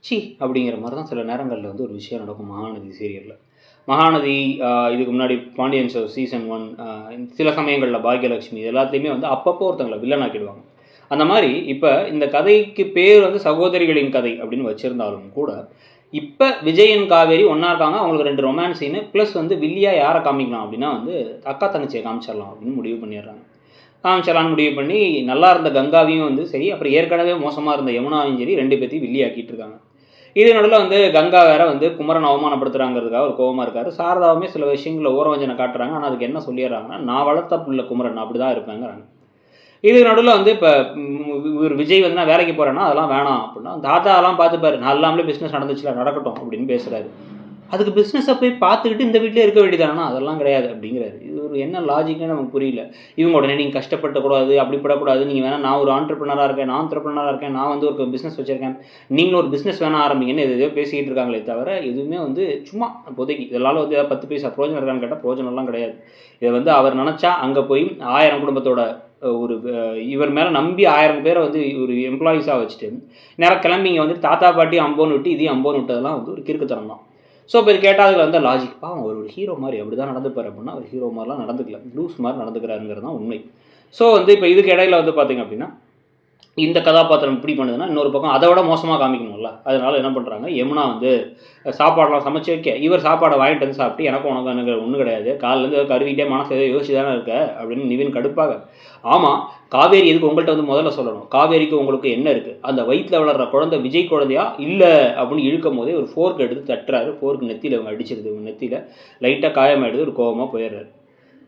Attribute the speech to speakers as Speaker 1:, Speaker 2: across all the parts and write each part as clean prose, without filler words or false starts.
Speaker 1: ச்சீ! அப்படிங்கிற மாரி தான் சில நேரங்கள்ல வந்து ஒரு விஷயம் நடக்கும் மகாநதி சீரியல்ல. மகாநதி இதுக்கு முன்னாடி பாண்டியன் ஸ்டோர்ஸ் சீசன் 1 சில சமயங்கள்ல பாக்யலட்சுமி இது எல்லாத்தையுமே வந்து அப்பப்போ ஒருத்தங்கள வில்லன் ஆக்கிடுவாங்க. அந்த மாரி இப்ப இந்த கதைக்கு பேர் வந்து சகோதரிகளின் கதை அப்படின்னு வச்சிருந்தாலும் கூட, இப்ப விஜய் அண்ட் காவேரி ஒண்ணா இருக்காங்க. அவங்களுக்கு 2 ரொமான்ஸ் சீனு பிளஸ் வந்து வில்லியா யார காமிக்கலாம் அப்படின்னா வந்து அக்கா தங்கச்சிய காமிச்சிடலாம் அப்படின்னு முடிவு பண்ணிடுறாங்க. காமிச்சிடலான்னு முடிவு பண்ணி நல்லா இருந்த கங்காவையும் வந்து சரி, அப்புறம் ஏற்கனவே மோசமா இருந்த யமுனாவையும் சரி 2 பேத்தையும் வில்லி ஆக்கிட்டு இருக்காங்க. இது நடுவுல வந்து கங்கா வேற வந்து குமரன் அவமானப்படுத்துறாங்கிறதுக்காக ஒரு கோவமா இருக்காரு. சாரதாவுமே சில விஷயங்கள்ல ஓரவஞ்சன காட்டுறாங்க. ஆனா அதுக்கு என்ன சொல்லிடுறாங்கன்னா, நான் வளர்த்த புள்ள குமரன் அப்படிதான் இருப்பேங்கிறாங்க. இதுக்கு நடுவுல வந்து இப்ப இவரு விஜய் வந்து நான் வேலைக்கு போறேன்னா, அதெல்லாம் வேணாம் அப்படின்னா, தாத்தாலாம் பார்த்துப்பாரு. நான் இல்லாமலே பிசினஸ் நடந்துச்சுல நடக்கட்டும் அப்படின்னு பேசுறாரு. அதுக்கு பிசினஸ போய் பார்த்துக்கிட்டு இந்த வீட்லயே இருக்க வேண்டியதானேன்னா, அதெல்லாம் கிடையாது அப்படிங்கிறாரு. இது ஒரு என்ன லாஜிக்னே நமக்கு புரியல. இவங்க உடனே நீங்க கஷ்டப்படக்கூடாது, அப்படி படக்கூடாது. நீங்க வேணா நான் ஒரு ஆன்ட்ரப்ரனரா இருக்கேன், நான் ஆன்ட்ரப்ரனரா இருக்கேன், நான் வந்து ஒரு பிசினஸ் வச்சிருக்கேன். நீங்களும் ஒரு பிசினஸ் வேணா ஆரம்பிங்கன்னு எதையோ பேசிக்கிட்டு இருக்காங்களே தவிர, எதுவுமே வந்து சும்மா இப்போதைக்கு இதனால வந்து ஏதாவது 10 பைசா பிரயோஜனம் இருக்கான்னு கேட்டா பிரயோஜனம்லாம் கிடையாது. இத வந்து அவர் நெனச்சா அங்க போய் 1000 குடும்பத்தோட ஒரு இவர் மேல நம்பி 1000 பேர வந்து ஒரு எம்ப்ளாயீஸா வச்சுட்டு, நேரா கிளம்பி இங்க வந்துட்டு தாத்தா, பாட்டி அம்போன்னு விட்டு, இதையும் அம்போன்னு விட்டதெல்லாம் வந்து ஒரு கிறுக்குத்தனம் தான். ஸோ இப்போ இது கேட்டால் அதில் வந்து லாஜிக் பாவம் அவர் ஒரு ஹீரோ மாதிரி அப்படி தான் நடந்துப்பார் அப்படின்னா அவர் ஹீரோ மாதிரிலாம் நடந்துக்கல லூஸ் மாதிரி நடந்துக்கிறாருங்கிறது தான் உண்மை. ஸோ வந்து இப்போ இதுக்கு இடையில வந்து பார்த்தீங்க அப்படின்னா இந்த கதாபாத்திரம் இப்படி பண்ணுதுன்னா இன்னொரு பக்கம் அதை விட மோசமாக காமிக்கணும்ல. அதனால என்ன பண்ணுறாங்க, யமுனா வந்து சாப்பாடெலாம் சமைச்சு வைக்க இவர் சாப்பாடை வாங்கிட்டு வந்து சாப்பிட்டு எனக்கும் உனக்கு எனக்கு ஒன்றும் கிடையாது, காலிலேருந்து கருவிட்டே மனசு ஏதோ யோசிச்சு தானே இருக்க அப்படின்னு நிவின் கடுப்பாக. ஆமாம், காவேரி எதுக்கு உங்கள்கிட்ட வந்து முதல்ல சொல்லணும், காவேரிக்கு உங்களுக்கு என்ன இருக்குது, அந்த வயிற்றில் வளர்கிற குழந்தை விஜய் குழந்தையா இல்லை அப்படின்னு இழுக்கும் போதே ஒரு ஃபோர்க் எடுத்து தட்டுறாரு. ஃபோர்க் நெத்தியில் இவங்க அடிச்சிருது, இவங்க நெத்தியில் லைட்டாக காயமாயிடுது. ஒரு கோபமாக போயிடுறாரு.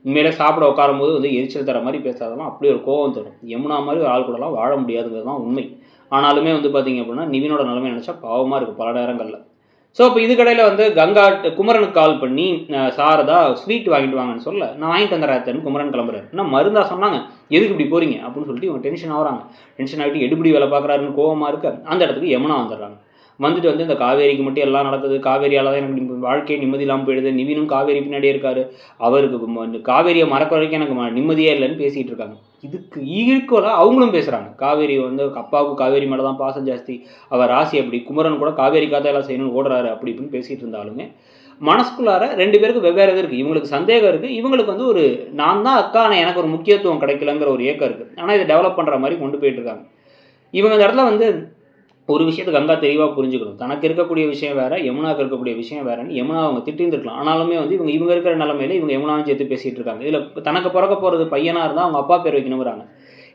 Speaker 1: உண்மையிலே சாப்பிட உட்காரும்போது வந்து எரிச்சல் தர மாதிரி பேசாதெல்லாம் அப்படி ஒரு கோவம் தரும். யமுனா மாதிரி ஒரு ஆள் கூடலாம் வாழ முடியாதுங்கிறது தான் உண்மை. ஆனாலுமே வந்து பார்த்தீங்க அப்படின்னா நிவினோட நிலைமை நினச்சா பாவமாக இருக்குது பல நேரங்களில். ஸோ இப்போ இதுக்கடையில் வந்து கங்கா குமரனுக்கு கால் பண்ணி சாரதா ஸ்வீட் வாங்கிட்டு வாங்கன்னு சொல்ல, நான் வாங்கிட்டு வந்துடுறேன் குமரன் கிளம்புறாரு. ஆனால் மருந்தா சொன்னாங்க எதுக்கு இப்படி போகிறீங்க அப்படின்னு சொல்லிட்டு இவங்க டென்ஷன் ஆகிறாங்க. டென்ஷன் ஆகிட்டு எடுபடி வேலை பார்க்குறாருன்னு கோவமாக இருக்க அந்த இடத்துக்கு யமுனா வந்துடுறாங்க. வந்துட்டு வந்து இந்த காவேரிக்கு மட்டும் எல்லாம் நடக்குது, காவேரியால் தான் எனக்கு வாழ்க்கையை நிம்மதி இல்லாமல் போயிடுது, நிவினும் காவேரி பின்னாடியே இருக்காரு, அவருக்கு காவேரியை மறக்க வரைக்கும் எனக்கு நிம்மதியே இல்லைன்னு பேசிகிட்டு இருக்காங்க. இதுக்கு ஈக்குவலாக அவங்களும் பேசுகிறாங்க. காவேரி வந்து அப்பாவுக்கு காவேரி மேலே தான் பாசம் ஜாஸ்தி, அவர் ராசி அப்படி, குமரன் கூட காவேரி காத்தா எல்லாம் செய்யணும்னு ஓடுறாரு அப்படி இப்படின்னு பேசிகிட்டு இருந்தாலுமே மனசுக்குள்ளார 2 பேருக்கு வெவ்வேறு இது இருக்குது. இவங்களுக்கு சந்தேகம் இருக்குது, இவங்களுக்கு வந்து ஒரு நான் தான் அக்கா ஆனால் எனக்கு ஒரு முக்கியத்துவம் கிடைக்கலங்கிற ஒரு ஏக்கம் இருக்குது. ஆனால் இதை டெவலப் பண்ணுற மாதிரி கொண்டு போயிட்டு இருக்காங்க. இவங்க இந்த இடத்துல வந்து ஒரு விஷயத்தை கங்கா தெளிவாக புரிஞ்சுக்கணும். தனக்கு இருக்கக்கூடிய விஷயம் வேறு, யமுனாவுக்கு இருக்கக்கூடிய விஷயம் வேறுன்னு யமுனா அவங்க திட்டிருந்துருக்கலாம். ஆனாலுமே வந்து இவங்க இருக்கிற நிலமையில இவங்க யமுனாவும் சேர்த்து பேசிகிட்டு இருக்காங்க. இதில் தனக்கு பிறக்க போகிறது பையனாக இருந்தால் அவங்க அப்பா பேர் வைக்கணுங்கிறாங்க.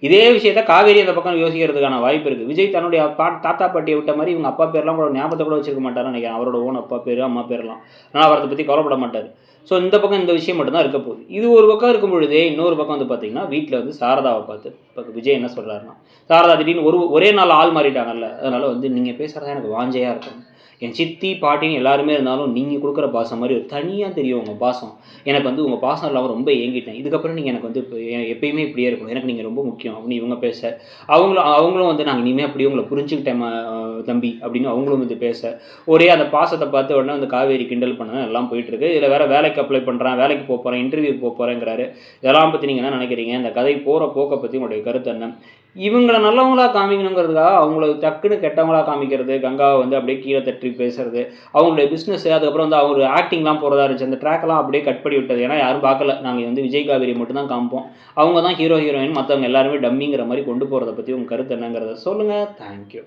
Speaker 1: இதே விஷயத்த காவேரி அந்த பக்கம் யோசிக்கிறதுக்கான வாய்ப்பு இருக்குது. விஜய் தன்னுடைய தாத்தா பாட்டியை விட்ட மாதிரி இவங்க அப்பா பேர்லாம் கூட ஞாபகத்தை கூட வச்சிருக்க மாட்டாருன்னு நினைக்கிறேன். அவரோட ஓன் அப்பா பேர் அம்மா பேர்லாம். ஆனால் அவரை பற்றி கவலைப்பட மாட்டார். ஸோ இந்த பக்கம் இந்த விஷயம் மட்டும்தான் இருக்க போகுது. இது ஒரு பக்கம் இருக்கும் பொழுதே இன்னொரு பக்கம் வந்து பார்த்தீங்கன்னா வீட்டில் வந்து சாரதாவை பார்த்து இப்போ விஜய் என்ன சொல்கிறாருன்னா, சாரதா திடீர்னு ஒரே நாள் ஆள் மாறிட்டாங்கல்ல, அதனால் வந்து நீங்கள் பேசுகிறதா எனக்கு வாஞ்சையாக இருக்கும். என் சித்தி பாட்டின்னு எல்லாருமே இருந்தாலும் நீங்கள் கொடுக்குற பாசம் மாதிரி ஒரு தனியாக தெரியும் உங்கள் பாசம். எனக்கு வந்து உங்கள் பாசம் இல்லாமல் ரொம்ப ஏங்கிட்டேன். இதுக்கப்புறம் நீங்கள் எனக்கு வந்து இப்போ எப்பயுமே இப்படியே இருக்கணும், எனக்கு நீங்கள் ரொம்ப முக்கியம் அப்படின்னு இவங்க பேச, அவங்களும் வந்து நாங்கள் இனிமேல் அப்படியே உங்களை புரிஞ்சுக்கிட்டேன் தம்பி அப்படின்னு அவங்களும் வந்து பேச, ஒரே அந்த பாசத்தை பார்த்து உடனே வந்து காவேரி கிண்டல் பண்ண எல்லாம் போயிட்டுருக்கு. இதில் வேறு வேலைக்கு அப்ளை பண்ணுறேன், வேலைக்கு போக போகிறேன், இன்டர்வியூக்கு போக போகிறேங்கிறாரு. இதெல்லாம் பற்றி நீங்கள் என்ன நினைக்கிறீங்க, இந்த கதை போகிற போக்கை பற்றி உங்களுடைய கருத்து என்ன? இவங்கள நல்லவங்களா காமிக்கணுங்கிறதுக்காக அவங்கள டக்குன்னு கெட்டவங்களா காமிக்கிறது, கங்காவை வந்து அப்படியே கீழே தட்டி பேசுறது, அவங்களுடைய பிஸ்னஸ், அதுக்கப்புறம் வந்து அவங்க ஆக்டிங்லாம் போகிறதா இருந்துச்சு, அந்த ட்ராக்கெல்லாம் அப்படியே கட் பண்ணி விட்டது. ஏன்னா யாரும் பார்க்கல, நாங்கள் வந்து விஜய் காவேரி மட்டும் தான் காமிப்போம், அவங்க தான் ஹீரோ ஹீரோயின், மற்றவங்க எல்லாருமே டம்மிங்கிற மாதிரி கொண்டு போகிறத பற்றி உங்கள் கருத்து என்னங்கிறத சொல்லுங்கள். தேங்க்யூ.